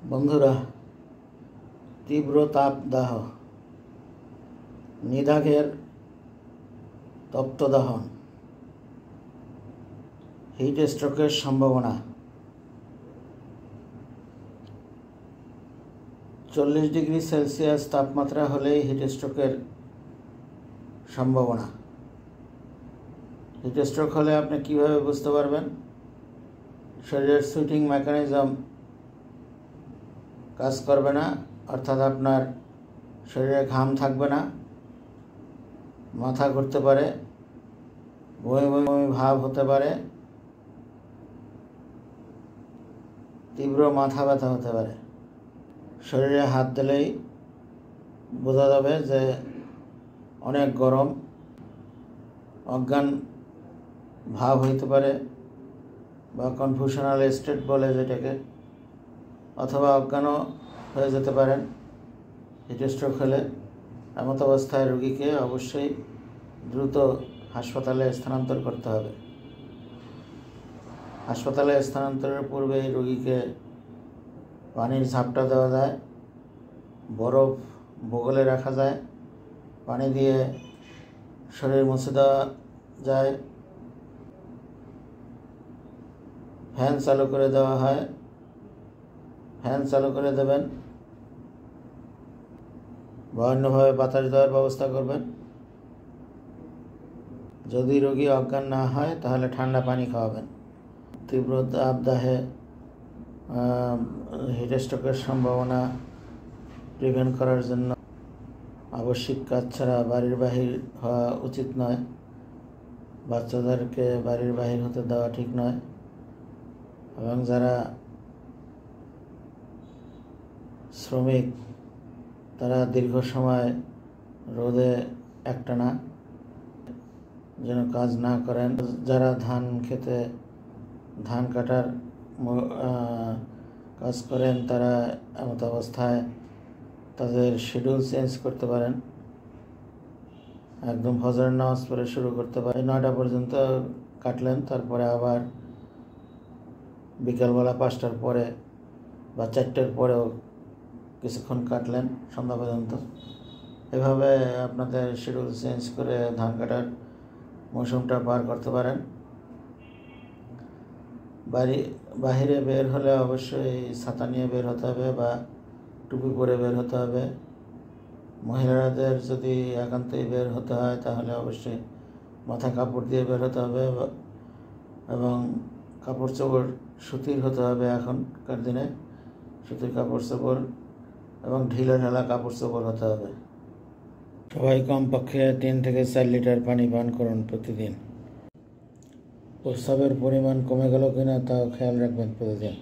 বন্ধুরা, তীব্র তাপদাহ, নিদাঘের তপ্তদহন, হিট স্ট্রোকের সম্ভাবনা। 40 ডিগ্রি সেলসিয়াস তাপমাত্রা হলেই হিট স্ট্রোকের সম্ভাবনা। হিট স্ট্রোক হলে আপনি কিভাবে বুঝতে পারবেন? শরীরের সুইটিং মেকানিজম কাজ করবে না, অর্থাৎ আপনার শরীরে ঘাম থাকবে না, মাথা ঘুরতে পারে, বমি বমি ভাব হতে পারে, তীব্র মাথা ব্যথা হতে পারে। শরীরে হাত দিলেই বোঝা যাবে যে অনেক গরম, অজ্ঞান ভাব হইতে পারে বা কনফিউশনাল স্টেট বলে যেটাকে, অথবা অজ্ঞানও হয়ে যেতে পারেন হিট স্ট্রোক হলে। এমত অবস্থায় রোগীকে অবশ্যই দ্রুত হাসপাতালে স্থানান্তর করতে হবে। হাসপাতালে স্থানান্তরের পূর্বেই রোগীকে পানির ঝাপটা দেওয়া যায়, বরফ বগলে রাখা যায়, পানি দিয়ে শরীর মুছে দেওয়া যায়, ফ্যান চালু করে দেওয়া হয়, ফ্যান চালু করে দেবেন বা অন্যভাবে বাতাস দেওয়ার ব্যবস্থা করবেন। যদি রোগী অজ্ঞান না হয় তাহলে ঠান্ডা পানি খাওয়াবেন। তীব্র তাপদাহে হিট স্ট্রোকের সম্ভাবনা প্রিভেন্ট করার জন্য আবশ্যিক কাজ ছাড়া বাড়ির বাহির হওয়া উচিত নয়। বাচ্চাদেরকে বাড়ির বাহির হতে দেওয়া ঠিক নয়, এবং যারা শ্রমিক তারা দীর্ঘ সময় রোদে একটানা যেন কাজ না করেন। যারা ধান খেতে ধান কাটার কাজ করেন তারা এমত অবস্থায় তাদের শিডিউল চেঞ্জ করতে পারেন। একদম ফজরের নামাজ পড়ে শুরু করতে পারেন, 9টা পর্যন্ত কাটলেন, তারপরে আবার বিকালবেলা 5টার পরে বা 4টার পরেও কিছুক্ষণ কাটলেন সন্ধ্যা পর্যন্ত। এভাবে আপনাদের শিডিউল চেঞ্জ করে ধান কাটার মৌসুমটা পার করতে পারেন। বাহিরে বের হলে অবশ্যই ছাতা নিয়ে বের হতে হবে বা টুপি পরে বের হতে হবে। মহিলাদের যদি একান্তই বের হতে হয় তাহলে অবশ্যই মাথায় কাপড় দিয়ে বের হতে হবে, এবং কাপড় চোপড় সুতির হতে হবে। এখনকার দিনে সুতির কাপড় চোপড় এবং ঢিলা ঢালা কাপড় চোপড় হতে হবে। সবাই কমপক্ষে 3 থেকে 4 লিটার পানি পান করুন প্রতিদিন। প্রস্রাবের পরিমাণ কমে গেল কিনা তাও খেয়াল রাখবেন প্রতিদিন।